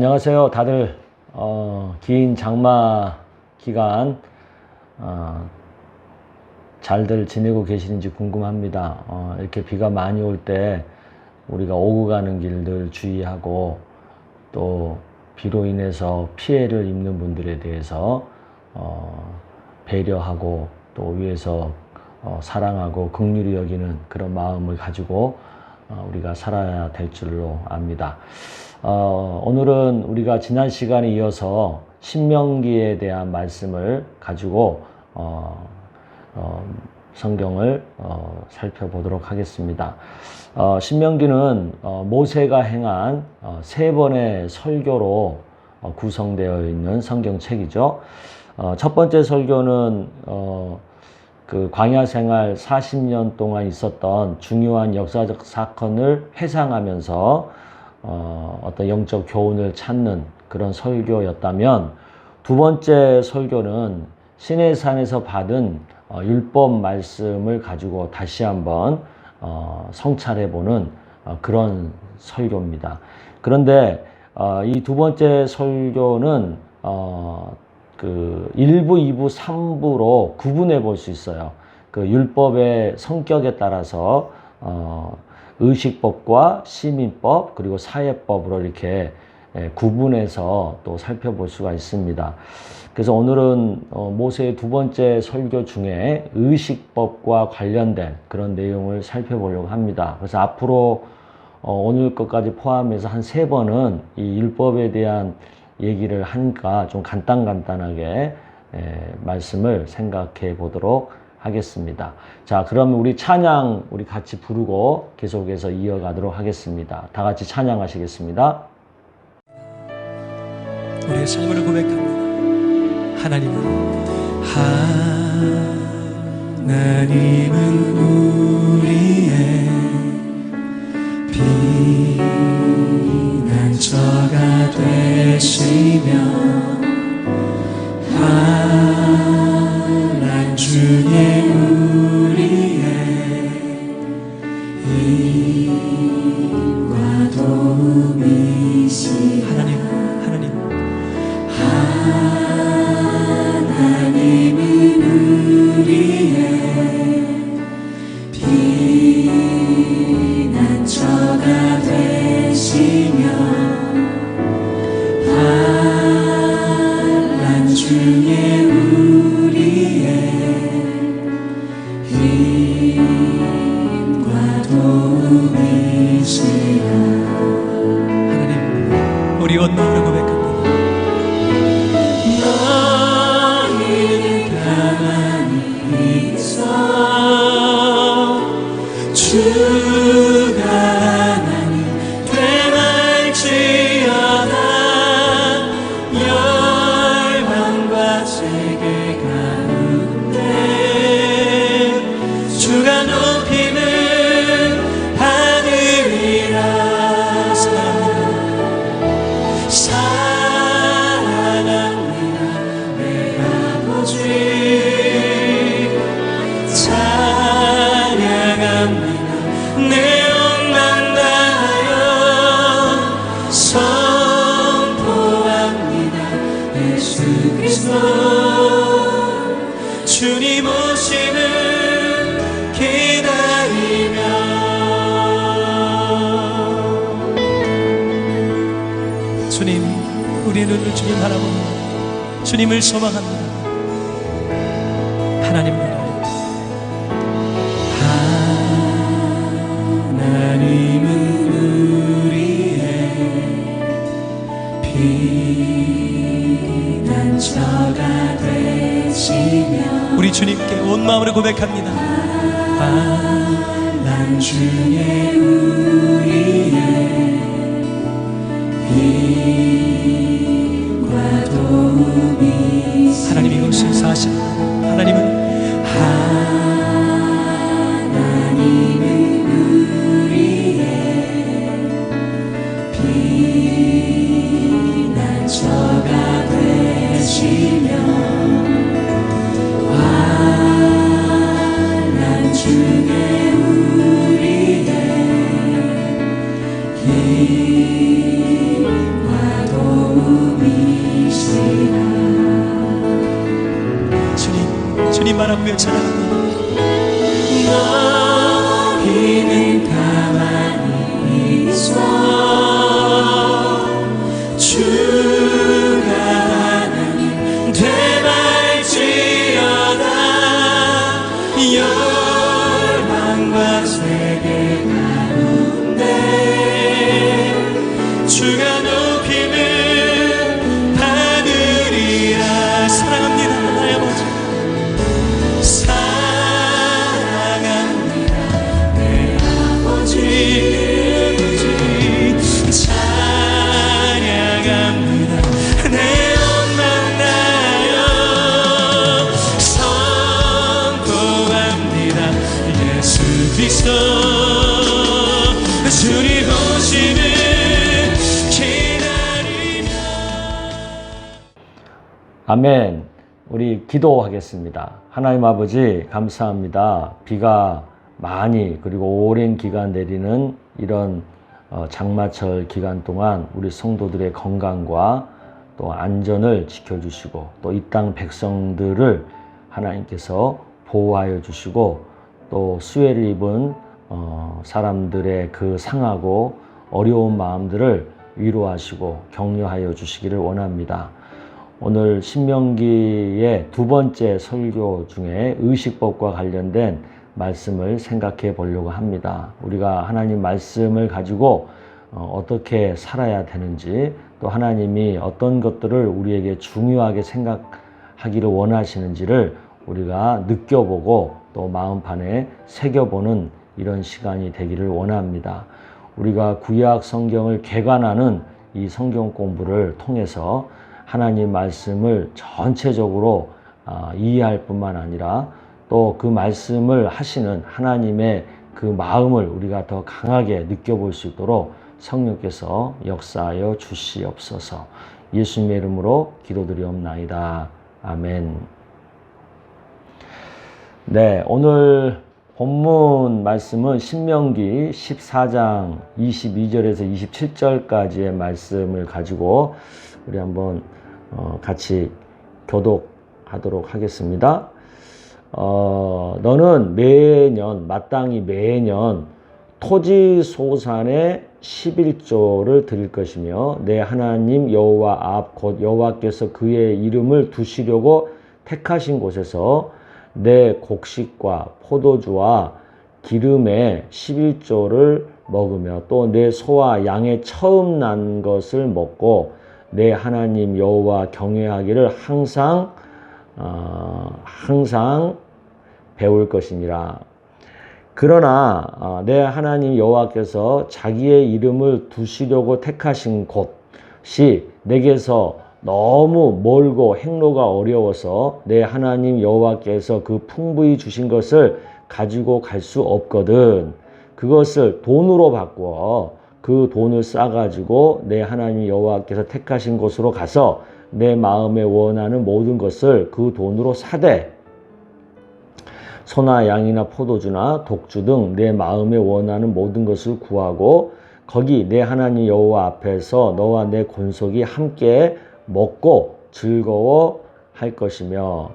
안녕하세요. 다들 긴 장마 기간 잘들 지내고 계시는지 궁금합니다. 이렇게 비가 많이 올 때 우리가 오고 가는 길들 주의하고, 또 비로 인해서 피해를 입는 분들에 대해서 배려하고, 또 위에서 사랑하고 긍휼히 여기는 그런 마음을 가지고 우리가 살아야 될 줄로 압니다. 오늘은 우리가 지난 시간에 이어서 신명기에 대한 말씀을 가지고 성경을 살펴보도록 하겠습니다. 신명기는 모세가 행한 3번의 설교로 구성되어 있는 성경책이죠. 첫 번째 설교는 그 광야 생활 40년 동안 있었던 중요한 역사적 사건을 회상하면서 어떤 영적 교훈을 찾는 그런 설교였다면, 두 번째 설교는 시내산에서 받은 율법 말씀을 가지고 다시 한번 성찰해보는 그런 설교입니다. 그런데 이 두 번째 설교는 그 1부, 2부, 3부로 구분해 볼 수 있어요. 그 율법의 성격에 따라서 의식법과 시민법 그리고 사회법으로 이렇게 구분해서 또 살펴볼 수가 있습니다. 그래서 오늘은 모세의 두 번째 설교 중에 의식법과 관련된 그런 내용을 살펴보려고 합니다. 그래서 앞으로 오늘 것까지 포함해서 한 3번은 이 율법에 대한 얘기를 하니까 좀 간단하게 말씀을 생각해 보도록 하겠습니다. 자, 그럼 우리 찬양 우리 같이 부르고 계속해서 이어가도록 하겠습니다. 다 같이 찬양하시겠습니다. 우리의 삶을 고백합니다. 하나님은 우리의 피난처가 되시며 환난 중에 우리의 힘과 도움이시. 하나님은 우리의 피난처가 되시며 환난 중에 우리의 힘과 도움이시라. 하나님, 우리 온 마음으로 고백합니다. 주가 하나님 되말지어다. 열방과 세계 가운데 주가 높임을 받으리라. 사랑합니다 내 아버지. 찬양합니다 내 온 맘 다하여. 선포합니다 예수 그리스도 주님 오심을 기다리며. 주님, 우리의 눈을 주님 바라봅니다. 주님을 소망합니다. 하나님, 하나님은 우리의 피난처가 되시며. 우리 주님께 온 마음으로 고백합니다. 환난 중에 우리의 힘과 도움이. 하나님 이곳에 사십니다. 하나님은 피난처가 되시며 환난 중에 우리의 힘과 도움 주님 바라보며 찬양합니다. 너희는 가만히 있어 주가 하나님 되갈지어다. 열방과 세계 가운데 주가 높임을 받으리라. 사랑합니다 나의 아버지. 사랑합니다 내 아버지. 찬양합니다 내 온 마음 다하여 선포합니다. 예수 그리스도 주님 오심을 기다리며. 아멘. 우리 기도하겠습니다. 하나님 아버지 감사합니다. 비가 많이 그리고 오랜 기간 내리는 이런 장마철 기간 동안 우리 성도들의 건강과 또 안전을 지켜주시고 또 이 땅 백성들을 하나님께서 보호하여 주시고 또 수혜를 입은 사람들의 그 상하고 어려운 마음들을 위로하시고 격려하여 주시기를 원합니다. 오늘 신명기의 두 번째 설교 중에 의식법과 관련된 말씀을 생각해 보려고 합니다. 우리가 하나님 말씀을 가지고 어떻게 살아야 되는지, 또 하나님이 어떤 것들을 우리에게 중요하게 생각하기를 원하시는지를 우리가 느껴보고 또 마음판에 새겨보는 이런 시간이 되기를 원합니다. 우리가 구약 성경을 개관하는 이 성경 공부를 통해서 하나님 말씀을 전체적으로 이해할 뿐만 아니라 또 그 말씀을 하시는 하나님의 그 마음을 우리가 더 강하게 느껴볼 수 있도록 성령께서 역사하여 주시옵소서. 예수님의 이름으로 기도드리옵나이다. 아멘. 네, 오늘 본문 말씀은 신명기 14장 22절에서 27절까지의 말씀을 가지고 우리 한번 같이 교독하도록 하겠습니다. 너는 매년 마땅히 매년 토지 소산의 11조를 드릴 것이며 내 하나님 여호와 앞 곧 여호와께서 그의 이름을 두시려고 택하신 곳에서 내 곡식과 포도주와 기름의 11조를 먹으며 또 내 소와 양의 처음 난 것을 먹고 내 하나님 여호와 경외하기를 항상 배울 것이니라. 그러나 내 하나님 여호와께서 자기의 이름을 두시려고 택하신 곳이 내게서 너무 멀고 행로가 어려워서 내 하나님 여호와께서 그 풍부히 주신 것을 가지고 갈 수 없거든. 그것을 돈으로 바꾸어 그 돈을 싸가지고 내 하나님 여호와께서 택하신 곳으로 가서 내 마음에 원하는 모든 것을 그 돈으로 사되 소나 양이나 포도주나 독주 등 내 마음에 원하는 모든 것을 구하고 거기 내 하나님 여호와 앞에서 너와 내 권속이 함께 먹고 즐거워할 것이며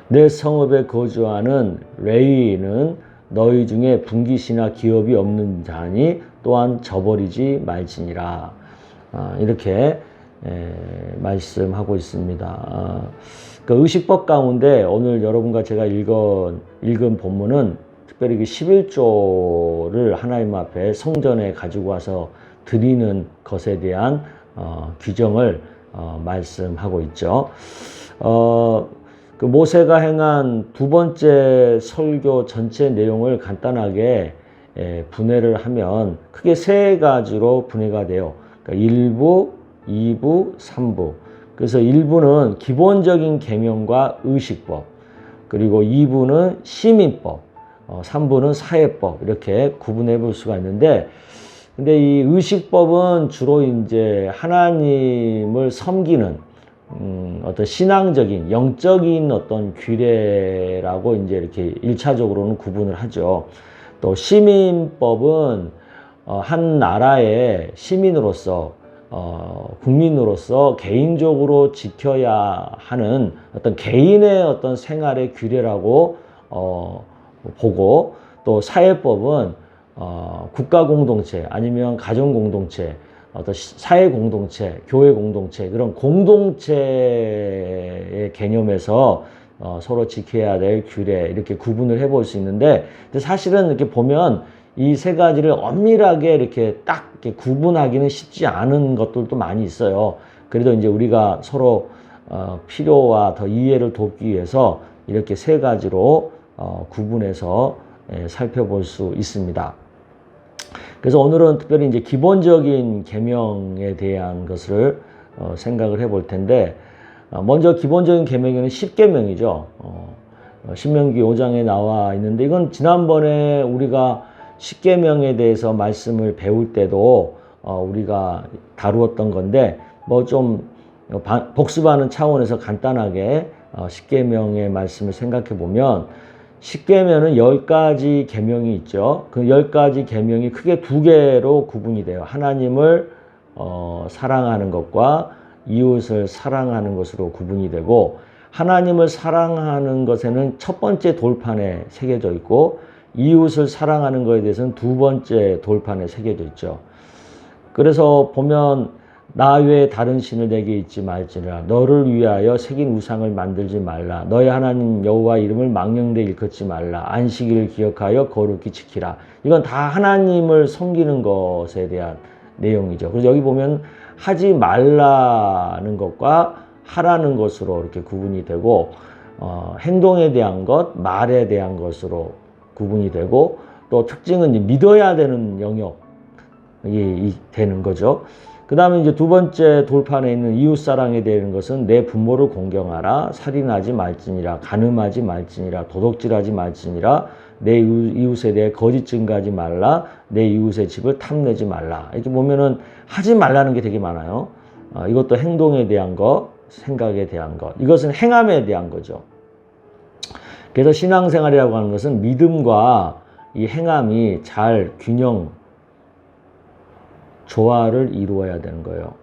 내 성읍에 거주하는 레위인은 너희 중에 분깃이나 기업이 없는 자니 또한 저버리지 말지니라. 이렇게 말씀하고 있습니다. 그 의식법 가운데 오늘 여러분과 제가 읽은 본문은 특별히 그 11조를 하나님 앞에 성전에 가지고 와서 드리는 것에 대한 규정을 말씀하고 있죠. 그 모세가 행한 두 번째 설교 전체 내용을 간단하게 분해를 하면 크게 세 가지로 분해가 돼요. 그러니까 1부, 2부, 3부. 그래서 1부는 기본적인 계명과 의식법, 그리고 2부는 시민법, 3부는 사회법, 이렇게 구분해 볼 수가 있는데, 근데 이 의식법은 주로 이제 하나님을 섬기는 어떤 신앙적인, 영적인 어떤 규례라고 이제 이렇게 1차적으로는 구분을 하죠. 또 시민법은 한 나라의 시민으로서 국민으로서 개인적으로 지켜야 하는 어떤 개인의 어떤 생활의 규례라고 보고, 또 사회법은 국가 공동체 아니면 가정 공동체, 어떤 사회 공동체, 교회 공동체, 그런 공동체의 개념에서 서로 지켜야 될 규례, 이렇게 구분을 해볼 수 있는데, 근데 사실은 이렇게 보면 이 세 가지를 엄밀하게 이렇게 딱 이렇게 구분하기는 쉽지 않은 것들도 많이 있어요. 그래도 이제 우리가 서로 필요와 더 이해를 돕기 위해서 이렇게 세 가지로 구분해서 살펴볼 수 있습니다. 그래서 오늘은 특별히 이제 기본적인 계명에 대한 것을 생각을 해볼 텐데, 먼저 기본적인 계명에는 10계명이죠. 신명기 5장에 나와 있는데, 이건 지난번에 우리가 10계명에 대해서 말씀을 배울 때도 우리가 다루었던 건데, 뭐 좀 복습하는 차원에서 간단하게 10계명의 말씀을 생각해 보면, 10계명은 10가지 계명이 있죠. 그 10가지 계명이 크게 두 개로 구분이 돼요. 하나님을 사랑하는 것과 이웃을 사랑하는 것으로 구분이 되고, 하나님을 사랑하는 것에는 첫 번째 돌판에 새겨져 있고, 이웃을 사랑하는 것에 대해서는 두 번째 돌판에 새겨져 있죠. 그래서 보면 나 외에 다른 신을 내게 잊지 말지니라. 너를 위하여 새긴 우상을 만들지 말라. 너의 하나님 여호와 이름을 망령되이 일컫지 말라. 안식일을 기억하여 거룩히 지키라. 이건 다 하나님을 섬기는 것에 대한 내용이죠. 그래서 여기 보면 하지 말라는 것과 하라는 것으로 이렇게 구분이 되고, 행동에 대한 것, 말에 대한 것으로 구분이 되고, 또 특징은 이제 믿어야 되는 영역이 되는 거죠. 그 다음에 이제 두 번째 돌판에 있는 이웃사랑에 대한 것은 내 부모를 공경하라, 살인하지 말지니라, 간음하지 말지니라, 도둑질하지 말지니라, 내 이웃에 대해 거짓 증거하지 말라, 내 이웃의 집을 탐내지 말라. 이렇게 보면은 하지 말라는 게 되게 많아요. 이것도 행동에 대한 것, 생각에 대한 것. 이것은 행함에 대한 거죠. 그래서 신앙생활이라고 하는 것은 믿음과 이 행함이 잘 균형, 조화를 이루어야 되는 거예요.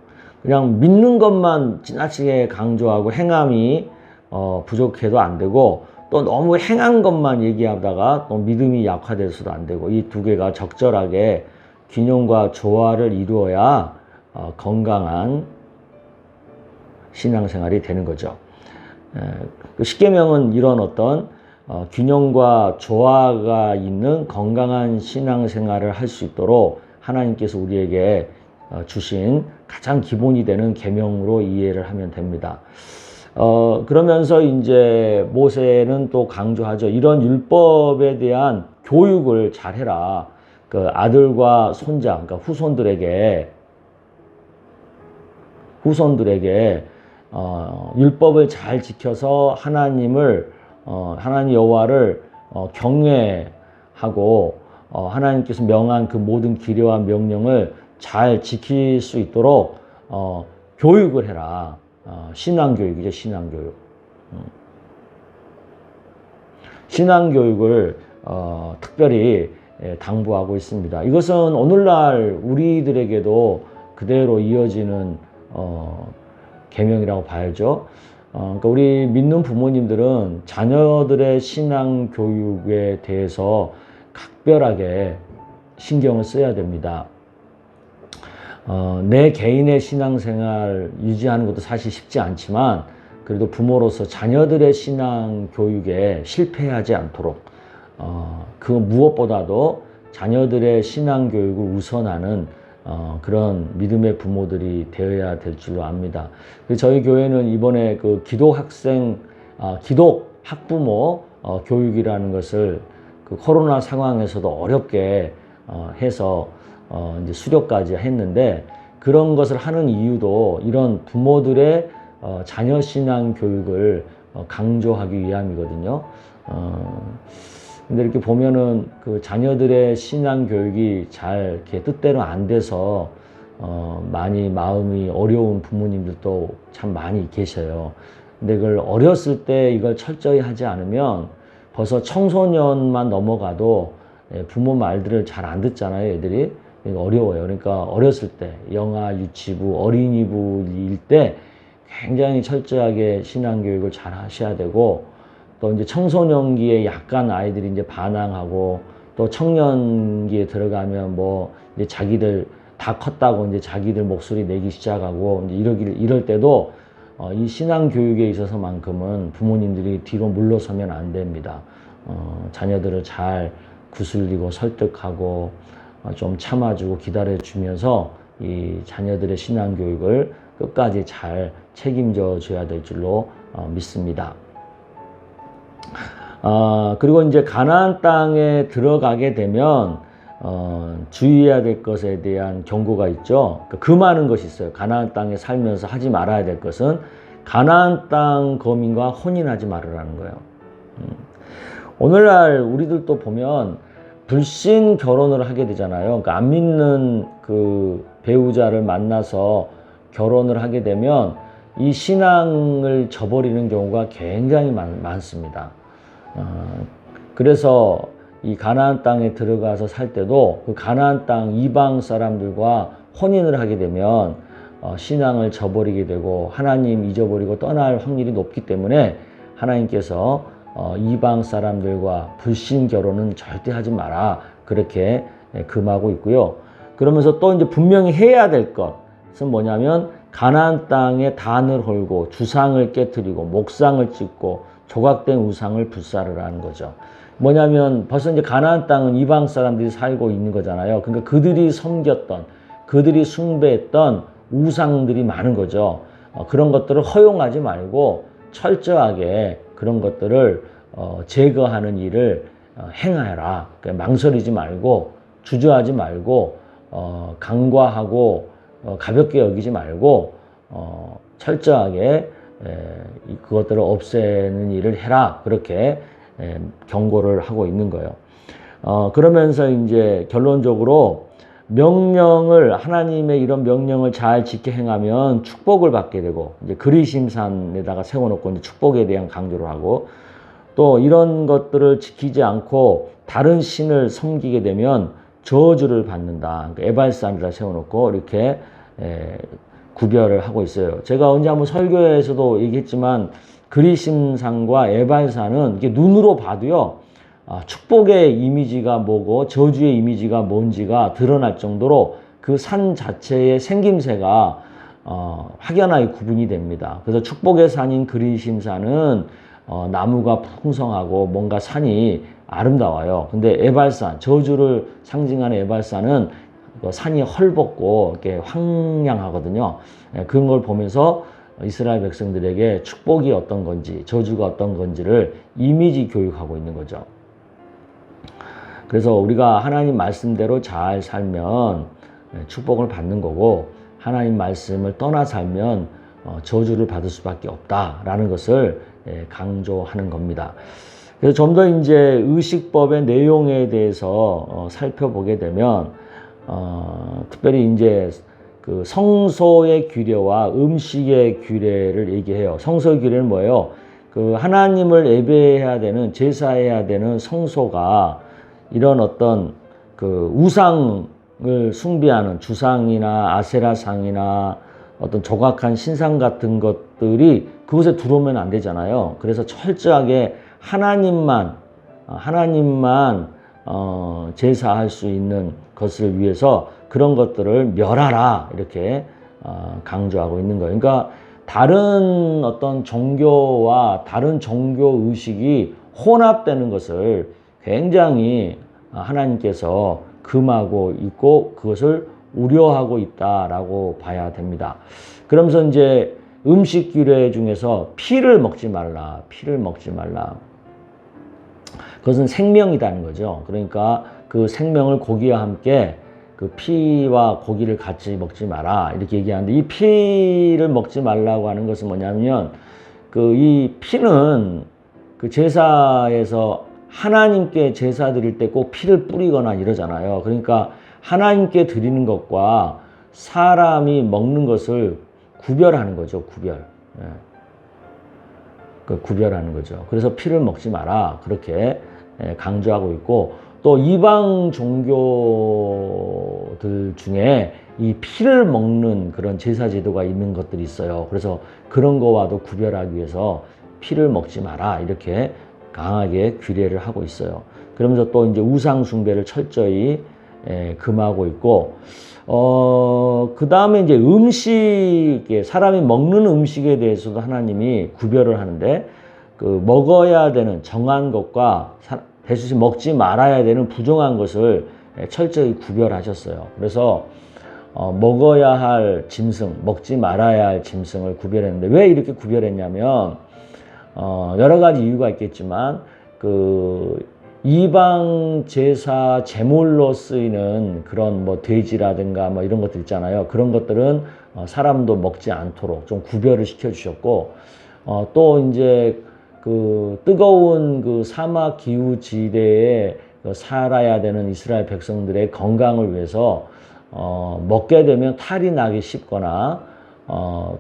그냥 믿는 것만 지나치게 강조하고 행함이 부족해도 안 되고, 또 너무 행한 것만 얘기하다가 또 믿음이 약화돼서도 안 되고, 이 두 개가 적절하게 균형과 조화를 이루어야 건강한 신앙생활이 되는 거죠. 그 십계명은 이런 어떤 균형과 조화가 있는 건강한 신앙생활을 할 수 있도록 하나님께서 우리에게 주신 가장 기본이 되는 계명으로 이해를 하면 됩니다. 그러면서 이제 모세는 또 강조하죠. 이런 율법에 대한 교육을 잘 해라. 그 아들과 손자, 그러니까 후손들에게 율법을 잘 지켜서 하나님 여호와를 경외하고 하나님께서 명한 그 모든 규례와 명령을 잘 지킬 수 있도록 교육을 해라. 신앙교육이죠, 신앙교육. 신앙교육을 특별히 당부하고 있습니다. 이것은 오늘날 우리들에게도 그대로 이어지는 계명이라고 봐야죠. 그러니까 우리 믿는 부모님들은 자녀들의 신앙교육에 대해서 각별하게 신경을 써야 됩니다. 내 개인의 신앙생활 유지하는 것도 사실 쉽지 않지만, 그래도 부모로서 자녀들의 신앙교육에 실패하지 않도록 그 무엇보다도 자녀들의 신앙교육을 우선하는 그런 믿음의 부모들이 되어야 될 줄로 압니다. 저희 교회는 이번에 그 기독 학부모 교육이라는 것을 그 코로나 상황에서도 어렵게 해서 이제 수료까지 했는데, 그런 것을 하는 이유도 이런 부모들의 자녀 신앙 교육을 강조하기 위함이거든요. 근데 이렇게 보면은 그 자녀들의 신앙 교육이 잘 이렇게 뜻대로 안 돼서 많이 마음이 어려운 부모님들도 참 많이 계셔요. 근데 그걸 어렸을 때 이걸 철저히 하지 않으면 벌써 청소년만 넘어가도 부모 말들을 잘 안 듣잖아요, 애들이. 어려워요. 그러니까 어렸을 때 영아 유치부, 어린이부일 때 굉장히 철저하게 신앙교육을 잘 하셔야 되고, 또 이제 청소년기에 약간 아이들이 이제 반항하고, 또 청년기에 들어가면 뭐 이제 자기들 다 컸다고 이제 자기들 목소리 내기 시작하고 이제 이럴 때도 이 신앙 교육에 있어서만큼은 부모님들이 뒤로 물러서면 안 됩니다. 자녀들을 잘 구슬리고 설득하고 좀 참아주고 기다려주면서 이 자녀들의 신앙 교육을 끝까지 잘 책임져 줘야 될 줄로 믿습니다. 그리고 이제 가나안 땅에 들어가게 되면 주의해야 될 것에 대한 경고가 있죠. 그 많은 것이 있어요. 가나안 땅에 살면서 하지 말아야 될 것은 가나안 땅 거민과 혼인하지 말으라는 거예요. 오늘날 우리들도 보면 불신 결혼을 하게 되잖아요. 그러니까 안 믿는 그 배우자를 만나서 결혼을 하게 되면 이 신앙을 저버리는 경우가 굉장히 많습니다. 그래서 이 가나안 땅에 들어가서 살 때도 그 가나안 땅 이방 사람들과 혼인을 하게 되면 신앙을 저버리게 되고 하나님 잊어버리고 떠날 확률이 높기 때문에 하나님께서 이방 사람들과 불신 결혼은 절대 하지 마라, 그렇게 금하고 있고요. 그러면서 또 이제 분명히 해야 될 것은 뭐냐면 가나안 땅에 단을 헐고 주상을 깨뜨리고 목상을 찍고 조각된 우상을 불사르라는 거죠. 뭐냐면 벌써 이제 가나안 땅은 이방 사람들이 살고 있는 거잖아요. 그러니까 그들이 섬겼던, 그들이 숭배했던 우상들이 많은 거죠. 그런 것들을 허용하지 말고 철저하게 그런 것들을 제거하는 일을 행하여라. 그러니까 망설이지 말고 주저하지 말고 간과하고 가볍게 여기지 말고 철저하게 그것들을 없애는 일을 해라, 그렇게 경고를 하고 있는 거예요. 그러면서 이제 결론적으로 명령을, 하나님의 이런 명령을 잘 지켜 행하면 축복을 받게 되고, 이제 그리심산에다가 세워놓고 이제 축복에 대한 강조를 하고, 또 이런 것들을 지키지 않고 다른 신을 섬기게 되면 저주를 받는다. 그러니까 에발산이라 세워놓고 이렇게 구별을 하고 있어요. 제가 언제 한번 설교에서도 얘기했지만 그리심산과 에발산은 이게 눈으로 봐도요, 축복의 이미지가 뭐고 저주의 이미지가 뭔지가 드러날 정도로 그 산 자체의 생김새가 확연하게 구분이 됩니다. 그래서 축복의 산인 그리심산은 나무가 풍성하고 뭔가 산이 아름다워요. 근데 에발산, 저주를 상징하는 에발산은 산이 헐벗고 이렇게 황량하거든요. 그런 걸 보면서 이스라엘 백성들에게 축복이 어떤 건지 저주가 어떤 건지를 이미지 교육하고 있는 거죠. 그래서 우리가 하나님 말씀대로 잘 살면 축복을 받는 거고, 하나님 말씀을 떠나 살면 저주를 받을 수밖에 없다라는 것을 강조하는 겁니다. 그래서 좀 더 이제 의식법의 내용에 대해서 살펴보게 되면 특별히 이제 그 성소의 규례와 음식의 규례를 얘기해요. 성소의 규례는 뭐예요? 그 하나님을 예배해야 되는, 제사해야 되는 성소가 이런 어떤 그 우상을 숭배하는 주상이나 아세라상이나 어떤 조각한 신상 같은 것들이 그곳에 들어오면 안 되잖아요. 그래서 철저하게 하나님만 제사할 수 있는 것을 위해서 그런 것들을 멸하라, 이렇게 강조하고 있는 거예요. 그러니까 다른 어떤 종교와 다른 종교 의식이 혼합되는 것을 굉장히 하나님께서 금하고 있고 그것을 우려하고 있다라고 봐야 됩니다. 그러면서 이제 음식 규례 중에서 피를 먹지 말라. 그것은 생명이라는 거죠. 그러니까 그 생명을 고기와 함께 그 피와 고기를 같이 먹지 마라, 이렇게 얘기하는데, 이 피를 먹지 말라고 하는 것은 뭐냐면 그 이 피는 그 제사에서 하나님께 제사 드릴 때 꼭 피를 뿌리거나 이러잖아요. 그러니까 하나님께 드리는 것과 사람이 먹는 것을 구별하는 거죠. 구별하는 거죠. 그래서 피를 먹지 마라, 그렇게 강조하고 있고, 또 이방 종교들 중에 이 피를 먹는 그런 제사 제도가 있는 것들이 있어요. 그래서 그런 거와도 구별하기 위해서 피를 먹지 마라 이렇게 강하게 규례를 하고 있어요. 그러면서 또 이제 우상 숭배를 철저히 금하고 있고, 그 다음에 이제 음식에, 사람이 먹는 음식에 대해서도 하나님이 구별을 하는데, 그 먹어야 되는 정한 것과 대신 먹지 말아야 되는 부정한 것을 철저히 구별하셨어요. 그래서 먹어야 할 짐승, 먹지 말아야 할 짐승을 구별했는데, 왜 이렇게 구별했냐면 여러 가지 이유가 있겠지만 그 이방 제사 제물로 쓰이는 그런 뭐 돼지라든가 뭐 이런 것들 있잖아요. 그런 것들은 사람도 먹지 않도록 좀 구별을 시켜 주셨고, 또 이제 그 뜨거운 그 사막 기후 지대에 살아야 되는 이스라엘 백성들의 건강을 위해서 먹게 되면 탈이 나기 쉽거나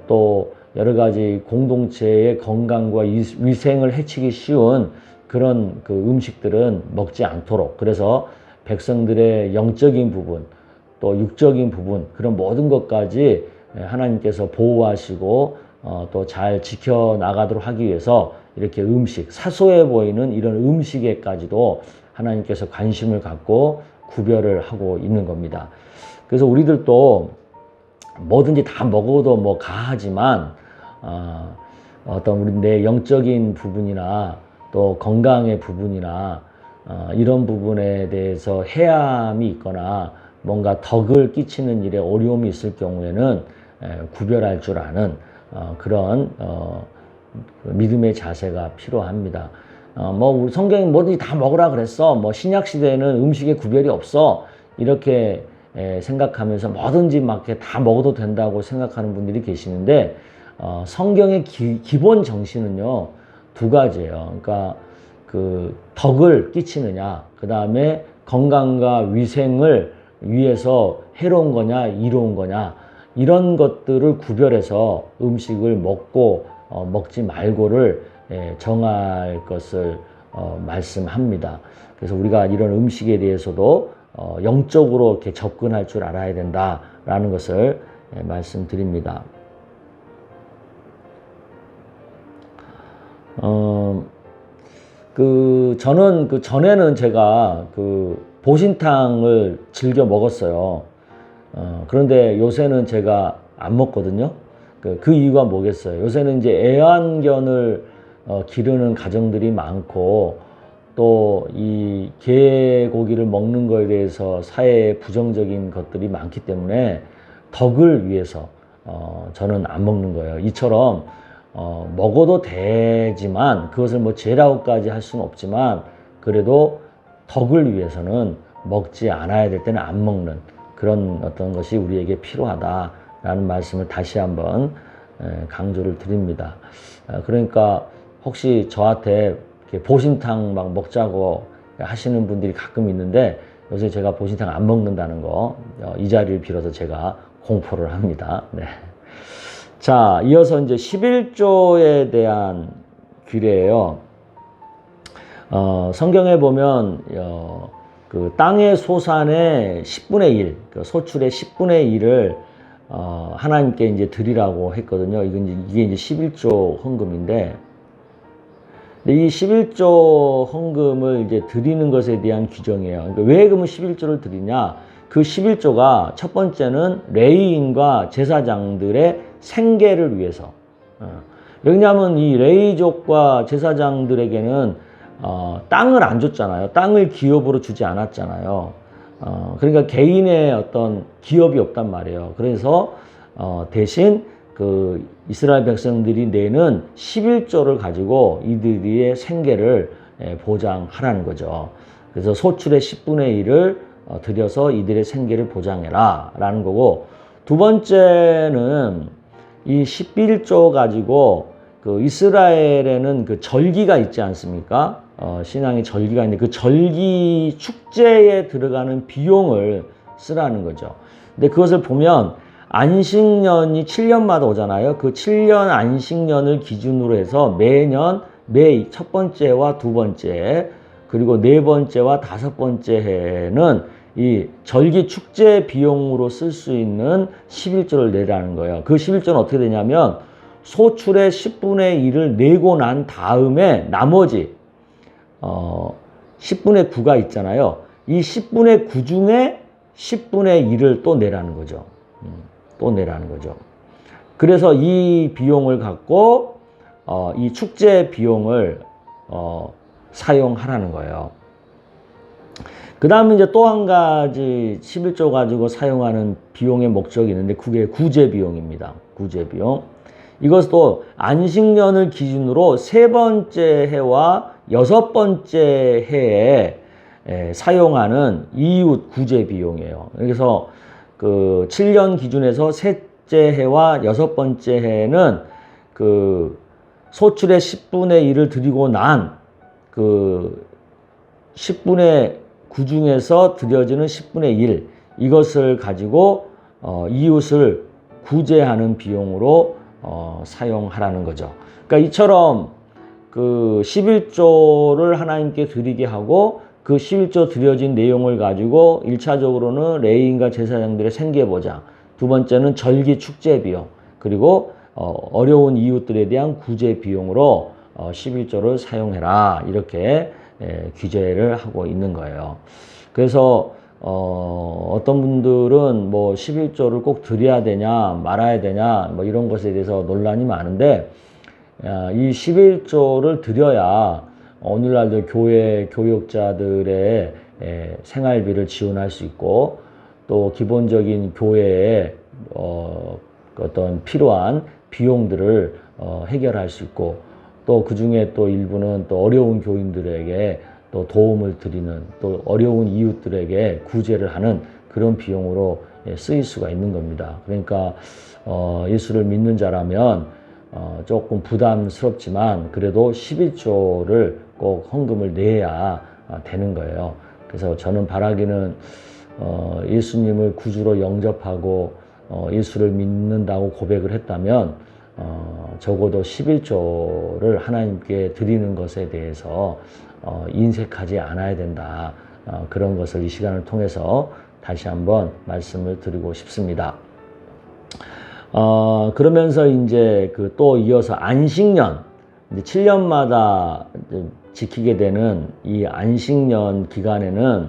또 여러 가지 공동체의 건강과 위생을 해치기 쉬운 그런 그 음식들은 먹지 않도록, 그래서 백성들의 영적인 부분 또 육적인 부분 그런 모든 것까지 하나님께서 보호하시고 또 잘 지켜나가도록 하기 위해서 이렇게 음식, 사소해 보이는 이런 음식에까지도 하나님께서 관심을 갖고 구별을 하고 있는 겁니다. 그래서 우리들도 뭐든지 다 먹어도 뭐 가하지만 어떤 우리 내 영적인 부분이나 또 건강의 부분이나 이런 부분에 대해서 해함이 있거나 뭔가 덕을 끼치는 일에 어려움이 있을 경우에는 구별할 줄 아는 그런 믿음의 자세가 필요합니다. 뭐 우리 성경이 뭐든지 다 먹으라 그랬어, 뭐 신약 시대에는 음식에 구별이 없어 이렇게 생각하면서 뭐든지 막 이렇게 다 먹어도 된다고 생각하는 분들이 계시는데, 성경의 기본 정신은요 두 가지예요. 그러니까 그 덕을 끼치느냐, 그 다음에 건강과 위생을 위해서 해로운 거냐 이로운 거냐, 이런 것들을 구별해서 음식을 먹고 먹지 말고를 정할 것을 말씀합니다. 그래서 우리가 이런 음식에 대해서도 영적으로 이렇게 접근할 줄 알아야 된다라는 것을 말씀드립니다. 저는 그 전에는 제가 그 보신탕을 즐겨 먹었어요. 그런데 요새는 제가 안 먹거든요. 그 이유가 뭐겠어요? 요새는 이제 애완견을 기르는 가정들이 많고, 또 이 개고기를 먹는 거에 대해서 사회에 부정적인 것들이 많기 때문에 덕을 위해서 저는 안 먹는 거예요. 이처럼 먹어도 되지만 그것을 뭐 죄라고까지 할 수는 없지만, 그래도 덕을 위해서는 먹지 않아야 될 때는 안 먹는 그런 어떤 것이 우리에게 필요하다라는 말씀을 다시 한번 강조를 드립니다. 그러니까 혹시 저한테 이렇게 보신탕 막 먹자고 하시는 분들이 가끔 있는데, 요새 제가 보신탕 안 먹는다는 거 이 자리를 빌어서 제가 공포를 합니다. 네. 자, 이어서 이제 11조에 대한 규례예요. 성경에 보면 그 땅의 소산의 10분의 1, 그 소출의 10분의 1을 하나님께 이제 드리라고 했거든요. 이게 이제 11조 헌금인데, 이 11조 헌금을 이제 드리는 것에 대한 규정이에요. 그러니까 왜 그러면 11조를 드리냐? 그 11조가 첫 번째는 레위인과 제사장들의 생계를 위해서. 왜냐하면 이 레위족과 제사장들에게는 땅을 안 줬잖아요. 땅을 기업으로 주지 않았잖아요. 그러니까 개인의 어떤 기업이 없단 말이에요. 그래서 대신 그 이스라엘 백성들이 내는 11조를 가지고 이들의 생계를 보장하라는 거죠. 그래서 소출의 10분의 1을 들여서 이들의 생계를 보장해라 라는 거고, 두 번째는 이 11조 가지고 그 이스라엘에는 그 절기가 있지 않습니까? 신앙의 절기가 있는데 그 절기 축제에 들어가는 비용을 쓰라는 거죠. 근데 그것을 보면 안식년이 7년마다 오잖아요. 그 7년 안식년을 기준으로 해서 매년 매 첫 번째와 두 번째 그리고 네 번째와 다섯 번째 해에는 이 절기 축제 비용으로 쓸 수 있는 11조를 내라는 거예요. 그 11조는 어떻게 되냐면 소출의 10분의 1을 내고 난 다음에 나머지 10분의 9가 있잖아요. 이 10분의 9 중에 10분의 1을 또 내라는 거죠. 또 내라는 거죠. 그래서 이 비용을 갖고 이 축제 비용을 사용하라는 거예요. 그 다음에 이제 또 한 가지 11조 가지고 사용하는 비용의 목적이 있는데 그게 구제 비용입니다. 구제 비용. 이것도 안식년을 기준으로 세 번째 해와 여섯 번째 해에 사용하는 이웃 구제 비용이에요. 그래서 그 7년 기준에서 셋째 해와 여섯 번째 해에는 그 소출의 10분의 1을 드리고 난 그 10분의 9 중에서 드려지는 10분의 1 이것을 가지고 이웃을 구제하는 비용으로 사용하라는 거죠. 그러니까 이처럼 그 11조를 하나님께 드리게 하고 그 11조 드려진 내용을 가지고 1차적으로는 레위인과 제사장들의 생계보장, 두 번째는 절기 축제 비용, 그리고 어려운 이웃들에 대한 구제 비용으로 11조를 사용해라 이렇게 규제를 하고 있는 거예요. 그래서 어떤 분들은 뭐 11조를 꼭 드려야 되냐 말아야 되냐 뭐 이런 것에 대해서 논란이 많은데 이 11조를 드려야 오늘날도 교회 교육자들의 생활비를 지원할 수 있고 또 기본적인 교회의 어떤 필요한 비용들을 해결할 수 있고 또 그 중에 또 일부는 또 어려운 교인들에게 또 도움을 드리는 또 어려운 이웃들에게 구제를 하는 그런 비용으로 쓰일 수가 있는 겁니다. 그러니까 예수를 믿는 자라면 조금 부담스럽지만 그래도 11조를 꼭 헌금을 내야 되는 거예요. 그래서 저는 바라기는 예수님을 구주로 영접하고 예수를 믿는다고 고백을 했다면 적어도 11조를 하나님께 드리는 것에 대해서 인색하지 않아야 된다. 그런 것을 이 시간을 통해서 다시 한번 말씀을 드리고 싶습니다. 그러면서 이제 그 또 이어서 안식년, 이제 7년마다 지키게 되는 이 안식년 기간에는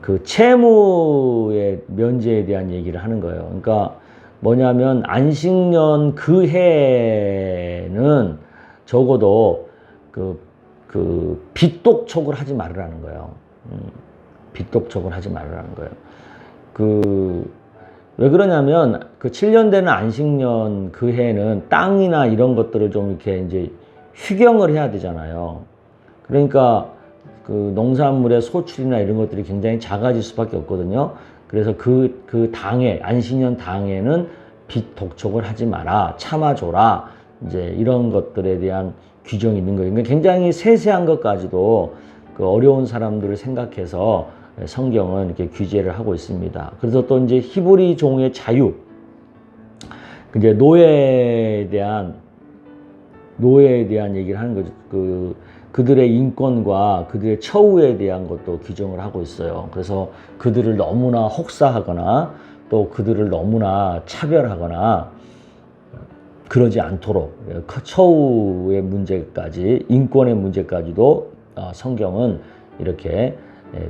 그 채무의 면제에 대한 얘기를 하는 거예요. 그러니까 뭐냐면 안식년 그 해에는 적어도 그 빚독촉을 하지 말으라는 거예요. 빚독촉을 하지 말으라는 거예요. 왜 그러냐면 그 7년 되는 안식년 그 해에는 땅이나 이런 것들을 좀 이렇게 이제 휴경을 해야 되잖아요. 그러니까 그 농산물의 소출이나 이런 것들이 굉장히 작아질 수밖에 없거든요. 그래서 그 당에, 안식년 당에는 빚 독촉을 하지 마라, 참아줘라, 이제 이런 것들에 대한 규정이 있는 거예요. 그러니까 굉장히 세세한 것까지도 그 어려운 사람들을 생각해서 성경은 이렇게 규제를 하고 있습니다. 그래서 또 이제 히브리 종의 자유, 이제 노예에 대한 얘기를 하는 거죠. 그들의 인권과 그들의 처우에 대한 것도 규정을 하고 있어요. 그래서 그들을 너무나 혹사하거나 또 그들을 너무나 차별하거나 그러지 않도록 처우의 문제까지 인권의 문제까지도 성경은 이렇게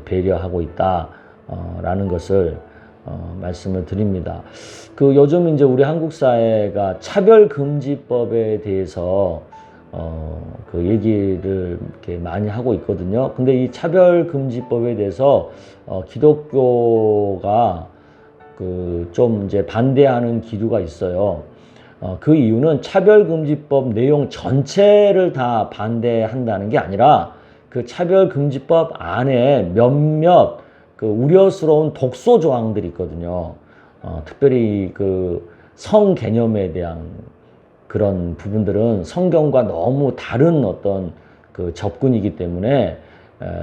배려하고 있다라는 것을 말씀을 드립니다. 요즘 이제 우리 한국 사회가 차별금지법에 대해서 그 얘기를 이렇게 많이 하고 있거든요. 근데 이 차별금지법에 대해서 기독교가 좀 이제 반대하는 기류가 있어요. 그 이유는 차별금지법 내용 전체를 다 반대한다는 게 아니라 그 차별금지법 안에 몇몇 그 우려스러운 독소 조항들이 있거든요. 특별히 그 성 개념에 대한 그런 부분들은 성경과 너무 다른 어떤 그 접근이기 때문에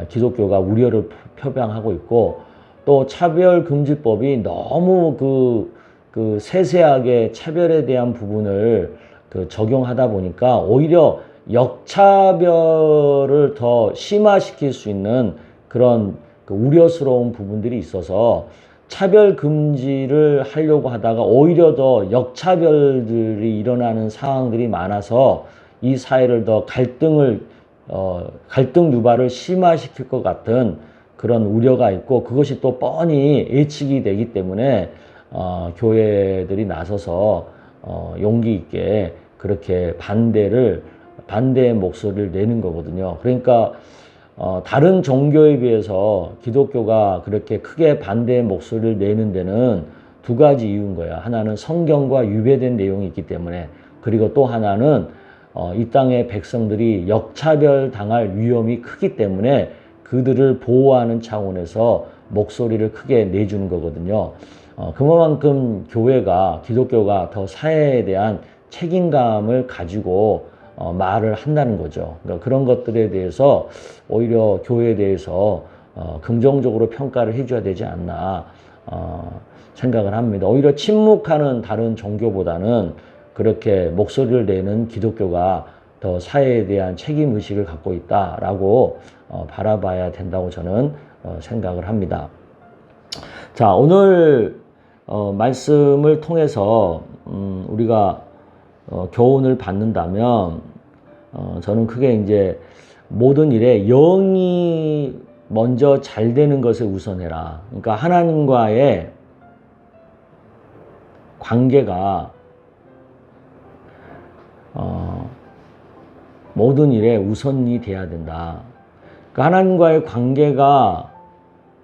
기독교가 우려를 표방하고 있고 또 차별금지법이 너무 그 세세하게 차별에 대한 부분을 적용하다 보니까 오히려 역차별을 더 심화시킬 수 있는 그런 그 우려스러운 부분들이 있어서 차별 금지를 하려고 하다가 오히려 더 역차별들이 일어나는 상황들이 많아서 이 사회를 더 갈등 유발을 심화시킬 것 같은 그런 우려가 있고, 그것이 또 뻔히 예측이 되기 때문에 교회들이 나서서 용기 있게 그렇게 반대의 목소리를 내는 거거든요. 그러니까 다른 종교에 비해서 기독교가 그렇게 크게 반대의 목소리를 내는 데는 두 가지 이유인 거야. 하나는 성경과 유배된 내용이 있기 때문에, 그리고 또 하나는 이 땅의 백성들이 역차별 당할 위험이 크기 때문에 그들을 보호하는 차원에서 목소리를 크게 내주는 거거든요. 그만큼 기독교가 더 사회에 대한 책임감을 가지고 말을 한다는 거죠. 그러니까 그런 것들에 대해서 오히려 교회에 대해서 긍정적으로 평가를 해줘야 되지 않나 생각을 합니다. 오히려 침묵하는 다른 종교보다는 그렇게 목소리를 내는 기독교가 더 사회에 대한 책임의식을 갖고 있다라고 바라봐야 된다고 저는 생각을 합니다. 자, 오늘 말씀을 통해서 우리가 교훈을 받는다면 저는 크게 이제 모든 일에 영이 먼저 잘 되는 것을 우선해라. 그러니까 하나님과의 관계가 모든 일에 우선이 돼야 된다. 그러니까 하나님과의 관계가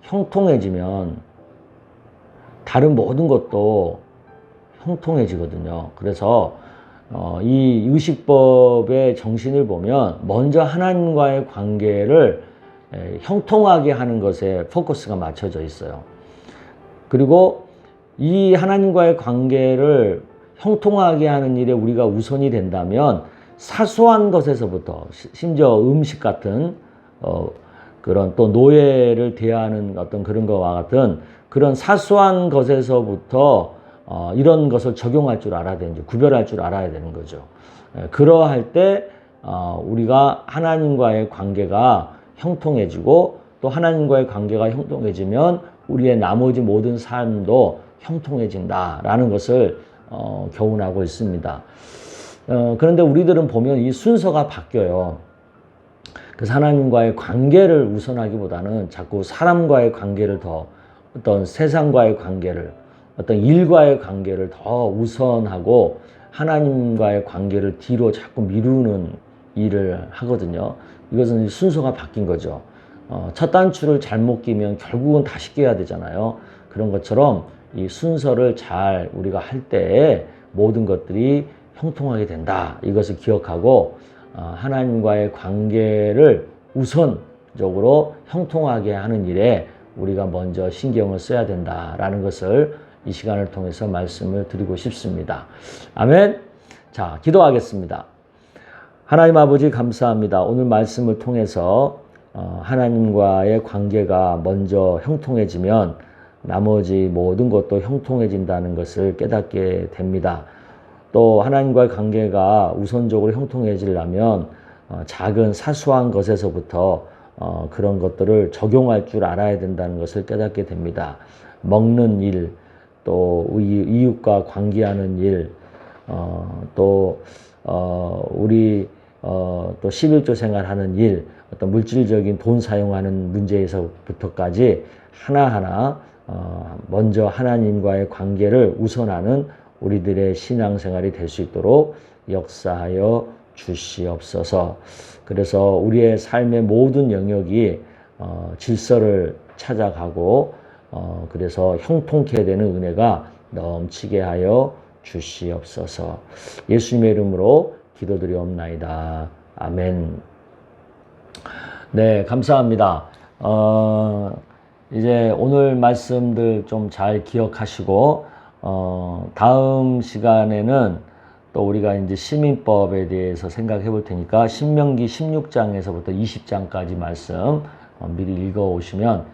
형통해지면 다른 모든 것도 형통해지거든요. 그래서 이 의식법의 정신을 보면 먼저 하나님과의 관계를 형통하게 하는 것에 포커스가 맞춰져 있어요. 그리고 이 하나님과의 관계를 형통하게 하는 일에 우리가 우선이 된다면 사소한 것에서부터, 심지어 음식 같은 그런 또 노예를 대하는 어떤 그런 것과 같은 그런 사소한 것에서부터 이런 것을 적용할 줄 알아야 되는지, 구별할 줄 알아야 되는 거죠. 그러할 때 우리가 하나님과의 관계가 형통해지고, 또 하나님과의 관계가 형통해지면 우리의 나머지 모든 삶도 형통해진다라는 것을 교훈하고 있습니다. 그런데 우리들은 보면 이 순서가 바뀌어요. 그래서 하나님과의 관계를 우선하기보다는 자꾸 사람과의 관계를 더, 어떤 세상과의 관계를, 어떤 일과의 관계를 더 우선하고 하나님과의 관계를 뒤로 자꾸 미루는 일을 하거든요. 이것은 순서가 바뀐 거죠. 첫 단추를 잘못 끼면 결국은 다시 끼워야 되잖아요. 그런 것처럼 이 순서를 잘 우리가 할 때에 모든 것들이 형통하게 된다. 이것을 기억하고 하나님과의 관계를 우선적으로 형통하게 하는 일에 우리가 먼저 신경을 써야 된다라는 것을 이 시간을 통해서 말씀을 드리고 싶습니다. 아멘. 자, 기도하겠습니다. 하나님 아버지 감사합니다. 오늘 말씀을 통해서 하나님과의 관계가 먼저 형통해지면 나머지 모든 것도 형통해진다는 것을 깨닫게 됩니다. 또 하나님과의 관계가 우선적으로 형통해지려면 작은 사소한 것에서부터 그런 것들을 적용할 줄 알아야 된다는 것을 깨닫게 됩니다. 먹는 일, 또 이웃과 관계하는 일, 또 우리 또 11조 생활하는 일, 어떤 물질적인 돈 사용하는 문제에서부터까지 하나하나 먼저 하나님과의 관계를 우선하는 우리들의 신앙생활이 될 수 있도록 역사하여 주시옵소서. 그래서 우리의 삶의 모든 영역이 질서를 찾아가고 그래서 형통케 되는 은혜가 넘치게 하여 주시옵소서. 예수님의 이름으로 기도드리옵나이다. 아멘. 네, 감사합니다. 이제 오늘 말씀들 좀 잘 기억하시고 다음 시간에는 또 우리가 이제 시민법에 대해서 생각해 볼 테니까 신명기 16장에서부터 20장까지 말씀 미리 읽어 오시면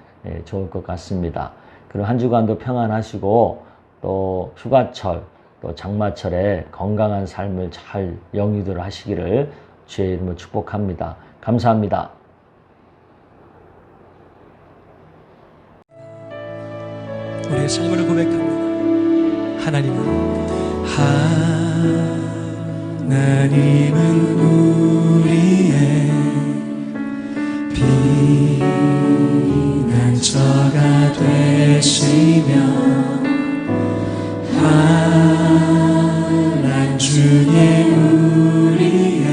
좋을 것 같습니다. 그럼 한 주간도 평안하시고 또 휴가철 또 장마철에 건강한 삶을 잘 영위들 하시기를 주의 이름으로 축복합니다. 감사합니다. 우리의 삶을 고백합니다. 하나님은 우리의 피난처가 되시며 환난 중에 우리의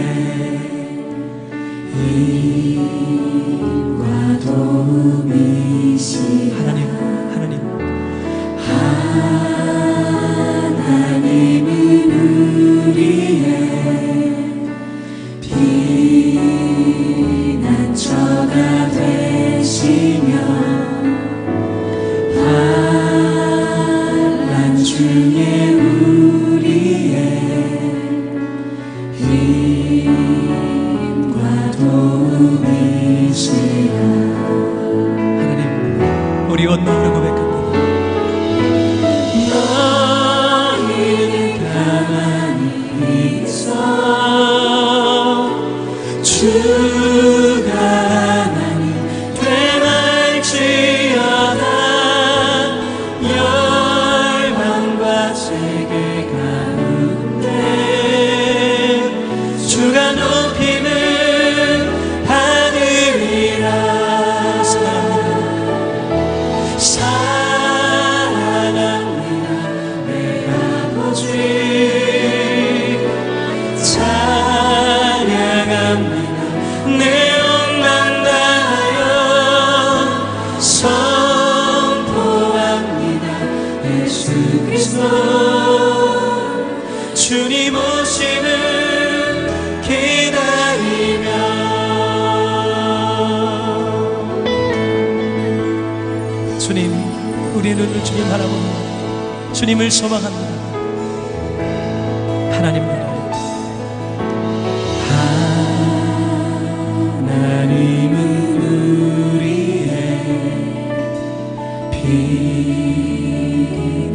힘과 도움이시라. 하나님은 우리의 피난처가 되시며 환난 중에 우리의 힘과 도움이시라. 하나님, 우리 온 마음으로 고백합니다. 주가 하나님 되말지어다. 열방과 세계 가운데 주가 높임을 받으리라. 사랑합니다 내 아버지. 내 온 맘 다하여 선포합니다. 예수 그리스도 주님 오심을 기다리며. 주님, 우리의 눈을 주님 바라봅니다. 주님을 소망합니다. 하나님 나라에 하나님은 우리의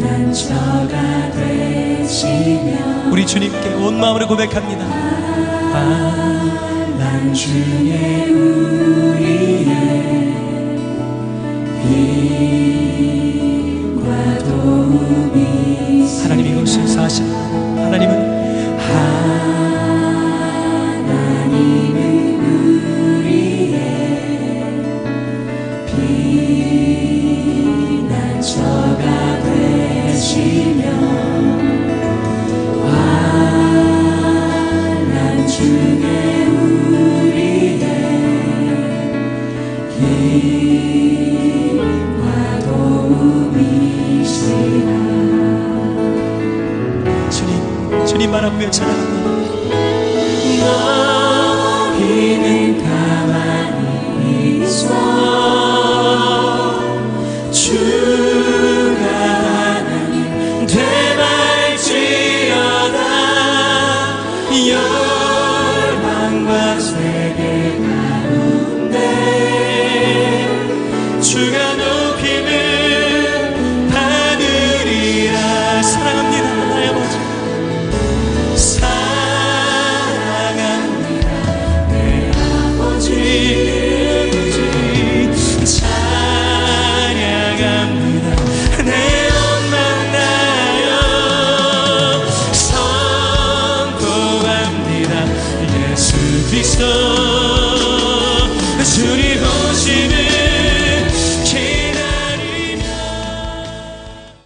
피난처가 되시며. 우리 주님께 온 마음으로 고백합니다. 환난 중에 우리의 힘과 도움이. 하나님 이곳에 사십니다. 하나님은 피난처가 되시며 환난 중에 우리의 힘과 도움이시라. 주님 바라보며 찬양합니다. 너희는 가만히 있어. 주가 하나님 되말지어다. 열방과 세계 가운데 주가 높임을 받으리라. 사랑합니다 나의 아버지. 사랑합니다 내 아버지. 찬양합니다 내 온 맘 다하여 선포합니다. 예수 그리스도